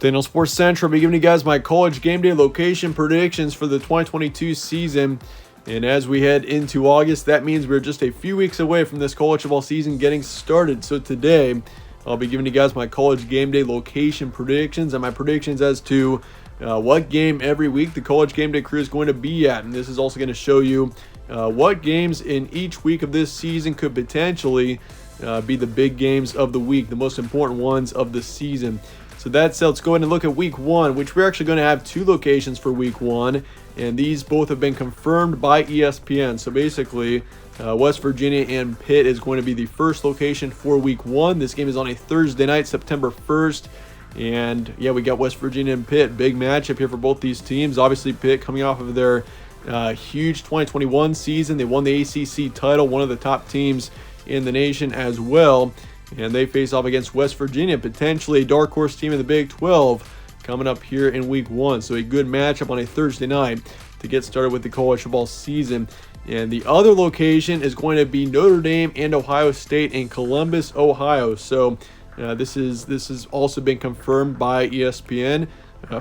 Daniel Sports Central. I'll be giving you guys my college game day location predictions for the 2022 season. And as we head into August, that means we're just a few weeks away from this college football season getting started. So today, I'll be giving you guys my college game day location predictions and my predictions as to what game every week the college game day crew is going to be at. And this is also going to show you what games in each week of this season could potentially be the big games of the week, the most important ones of the season. So that's let's go ahead and look at week one, which we're actually going to have two locations for week one, and these both have been confirmed by ESPN. So basically, West Virginia and Pitt is going to be the first location for week one. This game is on a Thursday night, September 1st. And yeah, we got West Virginia and Pitt. Big matchup here for both these teams. Obviously, Pitt coming off of their huge 2021 season. They won the ACC title, one of the top teams in the nation as well. And they face off against West Virginia, potentially a dark horse team in the Big 12 coming up here in week one. So a good matchup on a Thursday night to get started with the college football season. And the other location is going to be Notre Dame and Ohio State in Columbus, Ohio. So this has also been confirmed by ESPN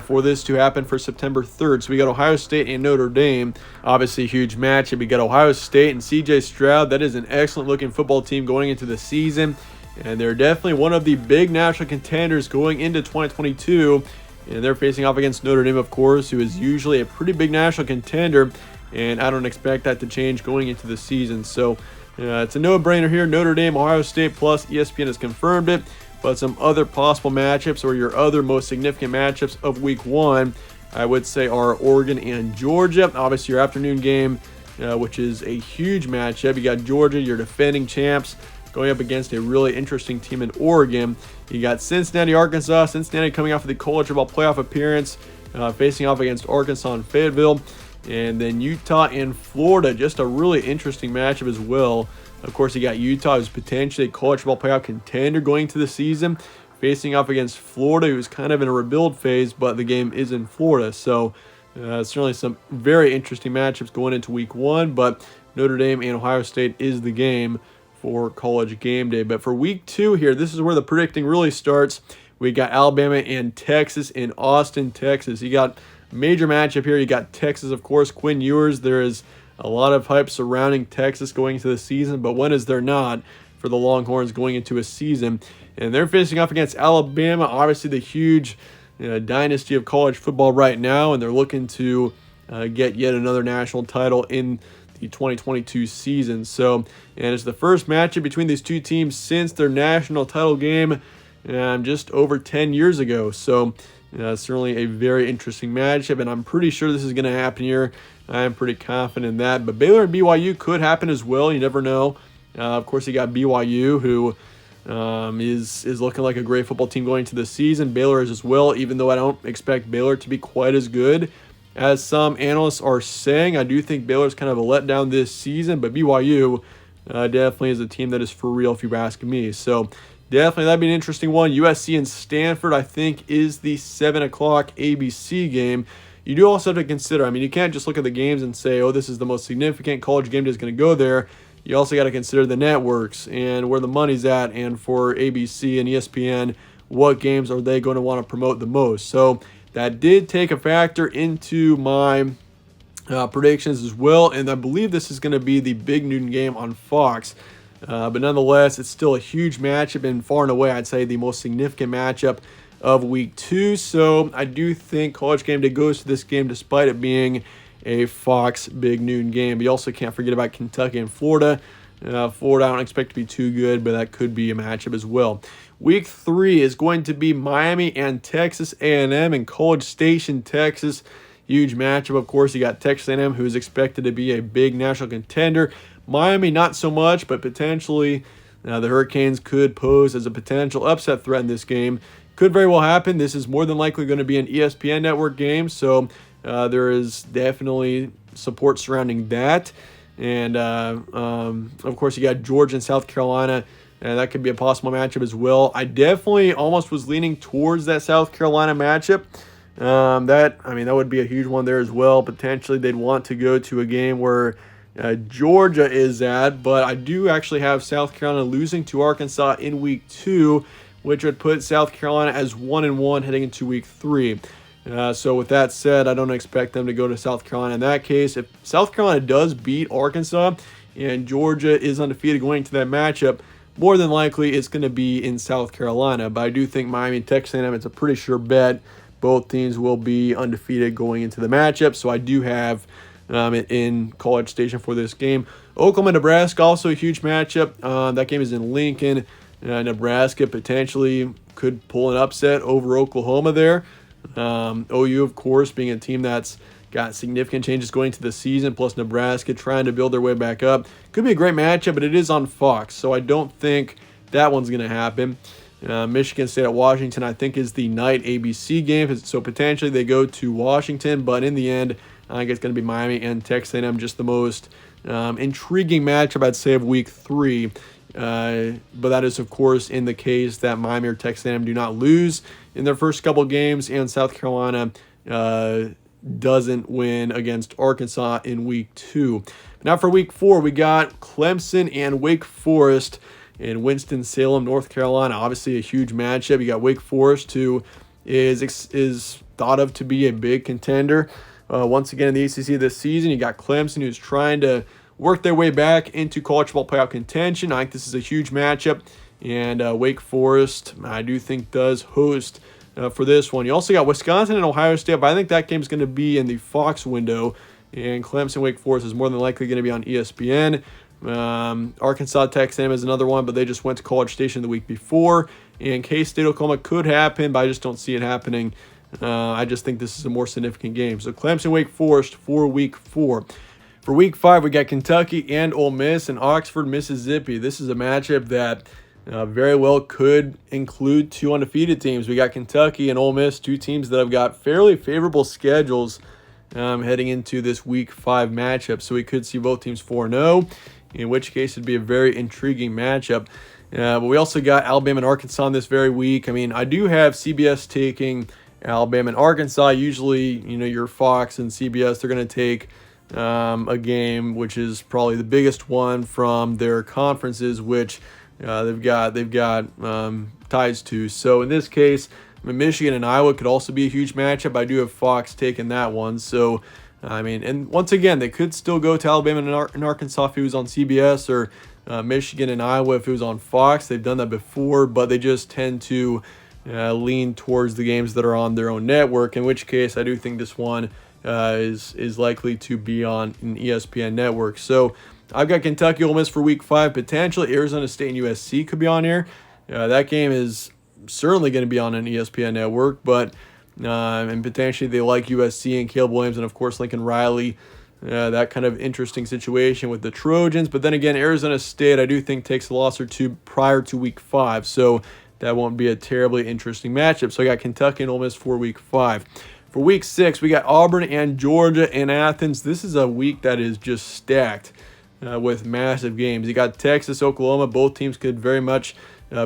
for this to happen for September 3rd. So we got Ohio State and Notre Dame. Obviously a huge matchup. We got Ohio State and CJ Stroud. That is an excellent looking football team going into the season. And they're definitely one of the big national contenders going into 2022. And they're facing off against Notre Dame, of course, who is usually a pretty big national contender. And I don't expect that to change going into the season. So it's a no-brainer here. Notre Dame, Ohio State, plus ESPN has confirmed it. But some other possible matchups, or your other most significant matchups of week one, I would say are Oregon and Georgia. Obviously, your afternoon game, which is a huge matchup. You got Georgia, your defending champs, going up against a really interesting team in Oregon. You got Cincinnati, Arkansas. Cincinnati coming off of the college football playoff appearance, facing off against Arkansas and Fayetteville. And then Utah and Florida, just a really interesting matchup as well. Of course, you got Utah, who's potentially a college football playoff contender going to the season, facing off against Florida, who's kind of in a rebuild phase, but the game is in Florida. So certainly some very interesting matchups going into week one, but Notre Dame and Ohio State is the game for college game day. But for week two here, this is where the predicting really starts. We got Alabama and Texas in Austin, Texas. You got a major matchup here. You got Texas, of course, Quinn Ewers. There is a lot of hype surrounding Texas going into the season, but when is there not for the Longhorns going into a season? And they're facing off against Alabama, obviously the huge dynasty of college football right now, and they're looking to get yet another national title in the 2022 season. So, and it's the first matchup between these two teams since their national title game just over 10 years ago. So certainly a very interesting matchup, and I'm pretty sure this is going to happen here. I'm pretty confident in that. But Baylor and BYU could happen as well. You never know. Of course, you got BYU, who is looking like a great football team going into the season. Baylor is as well, even though I don't expect Baylor to be quite as good as some analysts are saying. I do think Baylor's kind of a letdown this season, but BYU definitely is a team that is for real, if you ask me. So definitely that'd be an interesting one. USC and Stanford, I think, is the 7 o'clock ABC game. You do also have to consider, I mean, you can't just look at the games and say, oh, this is the most significant, college game day is going to go there. You also got to consider the networks and where the money's at, and for ABC and ESPN, what games are they going to want to promote the most. So that did take a factor into my predictions as well, and I believe this is going to be the big noon game on Fox. But nonetheless, it's still a huge matchup, and far and away, I'd say the most significant matchup of week two. So I do think college game day goes to this game despite it being a Fox big noon game. But you also can't forget about Kentucky and Florida. Florida I don't expect to be too good, but that could be a matchup as well. Week three is going to be Miami and Texas A&M in College Station, Texas. Huge matchup, of course. You got Texas A&M, who is expected to be a big national contender. Miami, not so much, but potentially the Hurricanes could pose as a potential upset threat in this game. Could very well happen. This is more than likely going to be an ESPN network game, so there is definitely support surrounding that. And, of course, you got Georgia and South Carolina, and that could be a possible matchup as well. I definitely almost was leaning towards that South Carolina matchup. That would be a huge one there as well. Potentially, they'd want to go to a game where Georgia is at, but I do actually have South Carolina losing to Arkansas in week two, which would put South Carolina as 1-1 heading into week 3. So with that said, I don't expect them to go to South Carolina in that case. If South Carolina does beat Arkansas and Georgia is undefeated going into that matchup, more than likely it's going to be in South Carolina. But I do think Miami and Texas A&M, it's a pretty sure bet. Both teams will be undefeated going into the matchup. So I do have it in College Station for this game. Oklahoma-Nebraska, also a huge matchup. That game is in Lincoln. Nebraska potentially could pull an upset over Oklahoma there. OU, of course, being a team that's got significant changes going into the season, plus Nebraska trying to build their way back up. Could be a great matchup, but it is on Fox, so I don't think that one's going to happen. Michigan State at Washington, I think, is the night ABC game, so potentially they go to Washington, but in the end, I think it's going to be Miami and Texas A&M, just the most intriguing matchup, I'd say, of week 3. But that is, of course, in the case that Miami or Texas A&M do not lose in their first couple games and South Carolina doesn't win against Arkansas in week 2. Now for week 4, we got Clemson and Wake Forest in Winston-Salem, North Carolina. Obviously a huge matchup. You got Wake Forest, who is thought of to be a big contender once again in the ACC this season. You got Clemson, who's trying to work their way back into college football playoff contention. I think this is a huge matchup, and Wake Forest, I do think, does host for this one. You also got Wisconsin and Ohio State, but I think that game's going to be in the Fox window, and Clemson Wake Forest is more than likely going to be on ESPN. Arkansas Texas A&M is another one, but they just went to College Station the week before, and K-State Oklahoma could happen, but I just don't see it happening. I just think this is a more significant game. So Clemson Wake Forest for week 4. For week 5, we got Kentucky and Ole Miss in Oxford, Mississippi. This is a matchup that very well could include 2 undefeated teams. We got Kentucky and Ole Miss, 2 teams that have got fairly favorable schedules heading into this week 5 matchup. So we could see both teams 4-0, in which case it'd be a very intriguing matchup. But we also got Alabama and Arkansas this very week. I mean, I do have CBS taking Alabama and Arkansas. Usually, your Fox and CBS, they're going to take a game which is probably the biggest one from their conferences, which they've got ties to. So in this case, Michigan and Iowa could also be a huge matchup. I do have Fox taking that one. So I mean, and once again, they could still go to Alabama and Arkansas if it was on CBS, or Michigan and Iowa if it was on Fox. They've done that before, but they just tend to lean towards the games that are on their own network, in which case I do think this one is likely to be on an ESPN network. So I've got Kentucky Ole Miss for week 5. Potentially Arizona State and USC could be on here. That game is certainly going to be on an ESPN network, but and potentially they like USC and Caleb Williams and, of course, Lincoln Riley. That kind of interesting situation with the Trojans. But then again, Arizona State, I do think, takes a loss or 2 prior to week 5. So that won't be a terribly interesting matchup. So I got Kentucky and Ole Miss for week 5. For week 6, we got Auburn and Georgia in Athens. This is a week that is just stacked with massive games. You got Texas, Oklahoma. Both teams could very much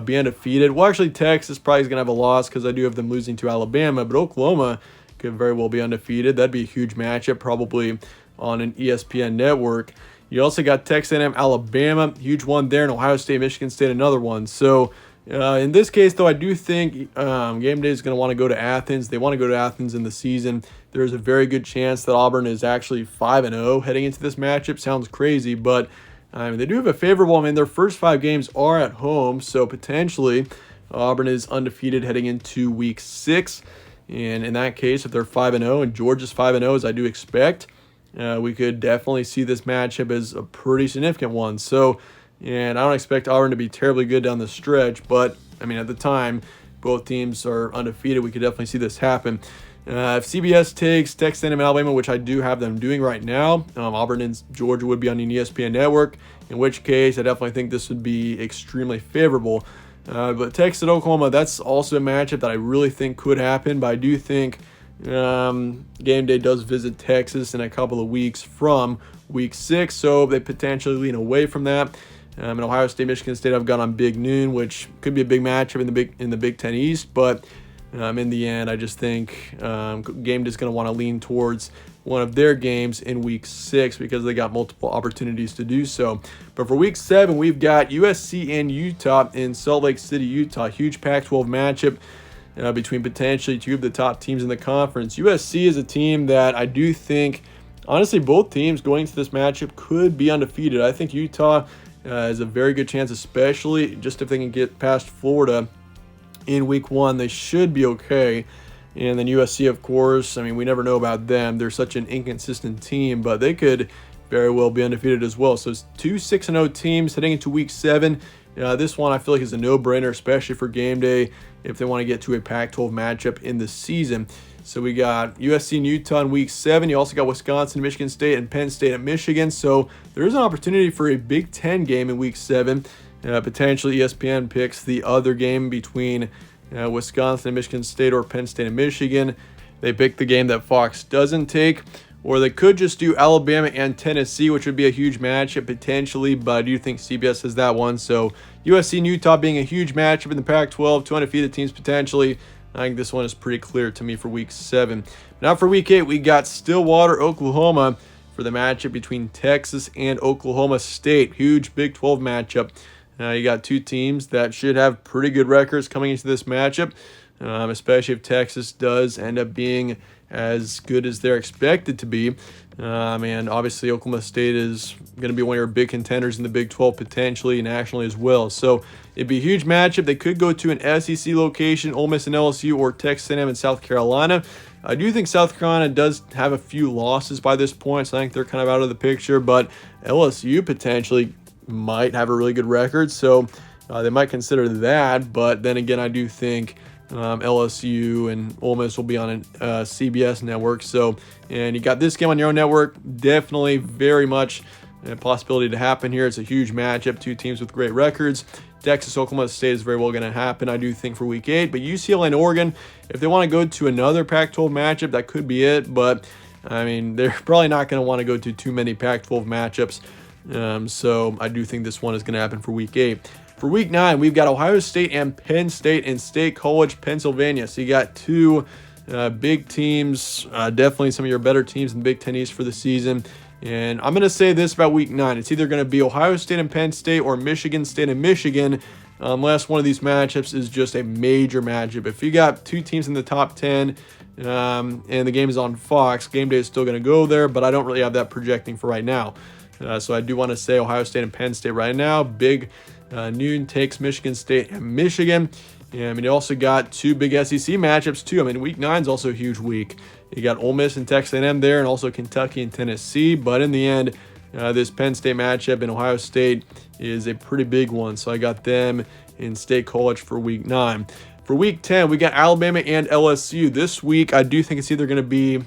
be undefeated. Well, actually, Texas probably is going to have a loss because I do have them losing to Alabama, but Oklahoma could very well be undefeated. That'd be a huge matchup, probably on an ESPN network. You also got Texas A&M, Alabama, huge one there, and Ohio State, Michigan State, another one. So in this case, though, I do think GameDay is going to want to go to Athens. They want to go to Athens in the season. There's a very good chance that Auburn is actually 5-0 heading into this matchup. Sounds crazy, but they do have a favorable. I mean, their first 5 games are at home, so potentially Auburn is undefeated heading into week 6. And in that case, if they're 5-0 and Georgia's 5-0, as I do expect, we could definitely see this matchup as a pretty significant one. So, and I don't expect Auburn to be terribly good down the stretch, but I mean, at the time, both teams are undefeated. We could definitely see this happen. If CBS takes Texas A&M and Alabama, which I do have them doing right now, Auburn and Georgia would be on an ESPN network, in which case I definitely think this would be extremely favorable. But Texas and Oklahoma, that's also a matchup that I really think could happen, but I do think GameDay does visit Texas in a couple of weeks from week 6, so they potentially lean away from that. And Ohio State, Michigan State, I've got on Big Noon, which could be a big matchup in the Big Ten East, but In the end, I just think GameDay is going to want to lean towards one of their games in week 6 because they got multiple opportunities to do so. But for week 7, we've got USC and Utah in Salt Lake City, Utah. Huge Pac-12 matchup between potentially two of the top teams in the conference. USC is a team that I do think, honestly, both teams going into this matchup could be undefeated. I think Utah has a very good chance, especially just if they can get past Florida in week 1. They should be okay. And then USC, of course, I mean, we never know about them. They're such an inconsistent team, but they could very well be undefeated as well. So it's 2 6-0 teams heading into week 7. This one I feel like is a no-brainer, especially for GameDay if they want to get to a Pac-12 matchup in the season. So we got USC and Utah in week 7. You also got Wisconsin, Michigan State, and Penn State at Michigan. So there is an opportunity for a Big Ten game in week 7. Potentially ESPN picks the other game between Wisconsin and Michigan State or Penn State and Michigan. They pick the game that Fox doesn't take. Or they could just do Alabama and Tennessee, which would be a huge matchup potentially, but I do think CBS has that one. So USC and Utah being a huge matchup in the Pac-12, 2 undefeated teams potentially. I think this one is pretty clear to me for week 7. Now for week 8, we got Stillwater, Oklahoma for the matchup between Texas and Oklahoma State. Huge Big 12 matchup. You got two teams that should have pretty good records coming into this matchup, especially if Texas does end up being as good as they're expected to be. And obviously Oklahoma State is going to be one of your big contenders in the Big 12 potentially nationally as well. So it'd be a huge matchup. They could go to an SEC location, Ole Miss and LSU, or Texas A&M and South Carolina. I do think South Carolina does have a few losses by this point, so I think they're kind of out of the picture, but LSU potentially might have a really good record, so they might consider that. But then again, I do think LSU and Ole Miss will be on a CBS network. So, and you got this game on your own network. Definitely very much a possibility to happen here. It's a huge matchup. Two teams with great records. Texas, Oklahoma State is very well going to happen, I do think, for week 8. But UCLA and Oregon, if they want to go to another Pac-12 matchup, that could be it. But, I mean, they're probably not going to want to go to too many Pac-12 matchups. So I do think this one is going to happen for week 8. For week 9, we've got Ohio State and Penn State in State College, Pennsylvania. So you got two big teams, definitely some of your better teams in the Big Ten East for the season. And I'm going to say this about week 9. It's either going to be Ohio State and Penn State or Michigan State and Michigan, unless one of these matchups is just a major matchup. If you got two teams in the top 10 and the game is on Fox, GameDay is still going to go there, but I don't really have that projecting for right now. So I do want to say Ohio State and Penn State right now. Big noon takes Michigan State and Michigan. And I mean, you also got two big SEC matchups too. I mean, week 9 is also a huge week. You got Ole Miss and Texas A&M there, and also Kentucky and Tennessee. But in the end, this Penn State matchup in Ohio State is a pretty big one. So I got them in State College for week 9. For week 10, we got Alabama and LSU. This week, I do think it's either going to be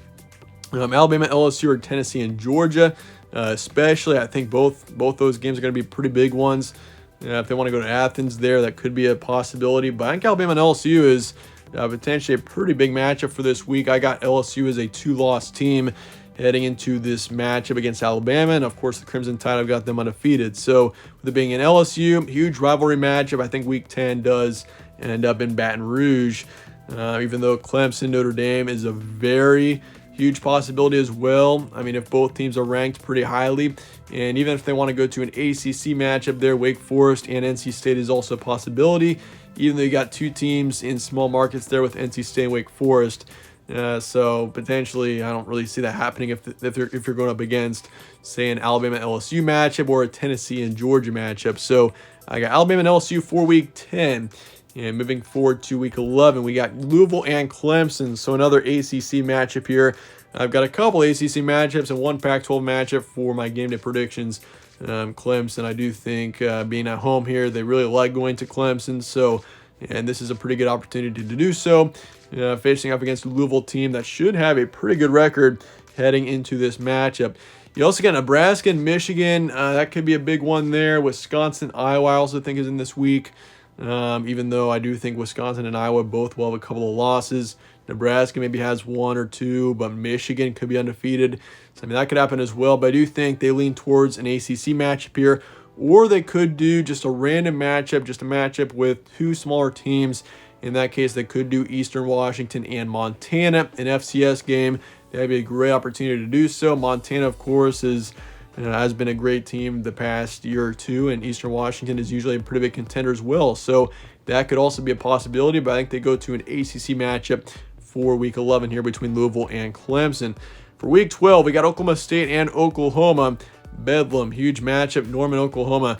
Alabama, LSU, or Tennessee and Georgia. Especially, I think both those games are going to be pretty big ones. If they want to go to Athens there, that could be a possibility. But I think Alabama and LSU is potentially a pretty big matchup for this week. I got LSU as a 2-loss team heading into this matchup against Alabama. And, of course, the Crimson Tide, I've got them undefeated. So, with it being an LSU, huge rivalry matchup, I think week 10 does end up in Baton Rouge. Even though Clemson, Notre Dame is a very huge possibility as well. I mean, if both teams are ranked pretty highly, and even if they want to go to an ACC matchup there, Wake Forest and NC State is also a possibility, even though you got two teams in small markets there with NC State and Wake Forest. So potentially, I don't really see that happening if you're going up against, say, an Alabama-LSU matchup or a Tennessee and Georgia matchup. So I got Alabama and LSU for week 10. And moving forward to week 11, we got Louisville and Clemson. So another ACC matchup here. I've got a couple ACC matchups and one Pac-12 matchup for my game day predictions. Clemson, I do think being at home here, they really like going to Clemson. So, and this is a pretty good opportunity to do so. Facing up against a Louisville team that should have a pretty good record heading into this matchup. You also got Nebraska and Michigan. That could be a big one there. Wisconsin, Iowa, I also think is in this week. Even though I do think Wisconsin and Iowa both will have a couple of losses. Nebraska maybe has one or two, but Michigan could be undefeated. So, I mean, that could happen as well. But I do think they lean towards an ACC matchup here. Or they could do just a random matchup, just a matchup with two smaller teams In that case, they could do Eastern Washington and Montana, an FCS game. That'd be a great opportunity to do so. Montana, of course, has been a great team the past year or two, and Eastern Washington is usually a pretty big contender as well. So that could also be a possibility, but I think they go to an ACC matchup for Week 11 here between Louisville and Clemson. For Week 12, we got Oklahoma State and Oklahoma. Bedlam, huge matchup, Norman, Oklahoma,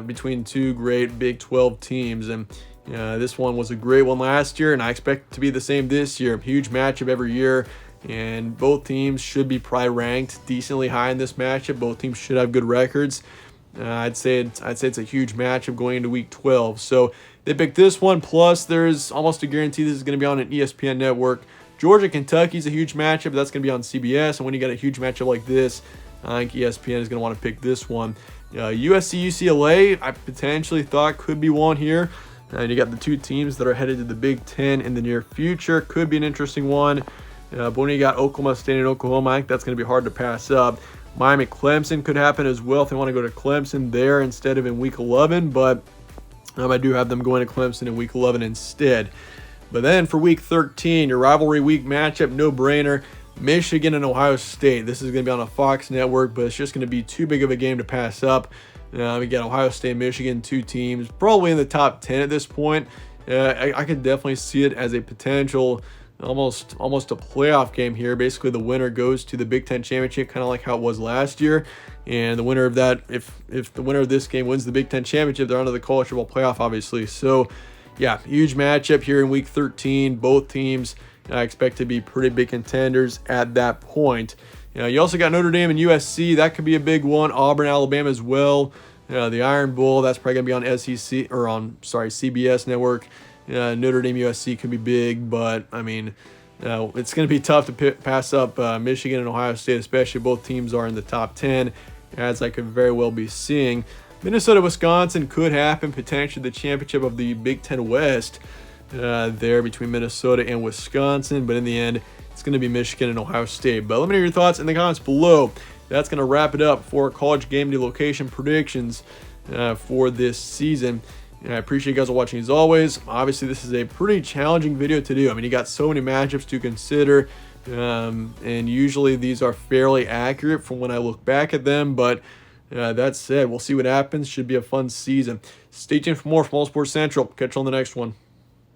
between two great Big 12 teams. And this one was a great one last year, and I expect it to be the same this year. Huge matchup every year, and both teams should be probably ranked decently high in this matchup. Both teams should have good records. I'd say it's a huge matchup going into Week 12. So they picked this one. Plus, there's almost a guarantee this is going to be on an ESPN network. Georgia, Kentucky is a huge matchup. That's going to be on CBS. And when you got a huge matchup like this, I think ESPN is going to want to pick this one. USC, UCLA, I potentially thought could be one here. And you got the two teams that are headed to the Big Ten in the near future. Could be an interesting one. But when you got Oklahoma State and Oklahoma, I think that's going to be hard to pass up. Miami, Clemson could happen as well if they want to go to Clemson there instead of in Week 11. But I do have them going to Clemson in Week 11 instead. But then for Week 13, your rivalry week matchup, no-brainer. Michigan and Ohio State. This is going to be on a Fox network, but it's just going to be too big of a game to pass up. We got Ohio State and Michigan, two teams, probably in the top 10 at this point. I could definitely see it as a potential, almost a playoff game here. Basically, the winner goes to the Big Ten championship, kind of like how it was last year. And the winner of that, if the winner of this game wins the Big Ten championship, they're onto the college football playoff, obviously. So, yeah, huge matchup here in Week 13. Both teams I expect to be pretty big contenders at that point. You also got Notre Dame and USC. That could be a big one. Auburn, Alabama as well. The Iron Bowl, that's probably going to be on SEC or on CBS network. Notre Dame, USC could be big, but I mean, it's going to be tough to pass up Michigan and Ohio State, especially both teams are in the top 10, as I could very well be seeing. Minnesota, Wisconsin could happen, potentially the championship of the Big Ten West there between Minnesota and Wisconsin, but in the end, it's going to be Michigan and Ohio State. But let me know your thoughts in the comments below. That's going to wrap it up for College GameDay location predictions for this season. And I appreciate you guys watching as always. Obviously, this is a pretty challenging video to do. I mean, you got so many matchups to consider, and usually these are fairly accurate from when I look back at them, but that said, we'll see what happens. Should be a fun season. Stay tuned for more from All Sports Central. Catch you on the next one.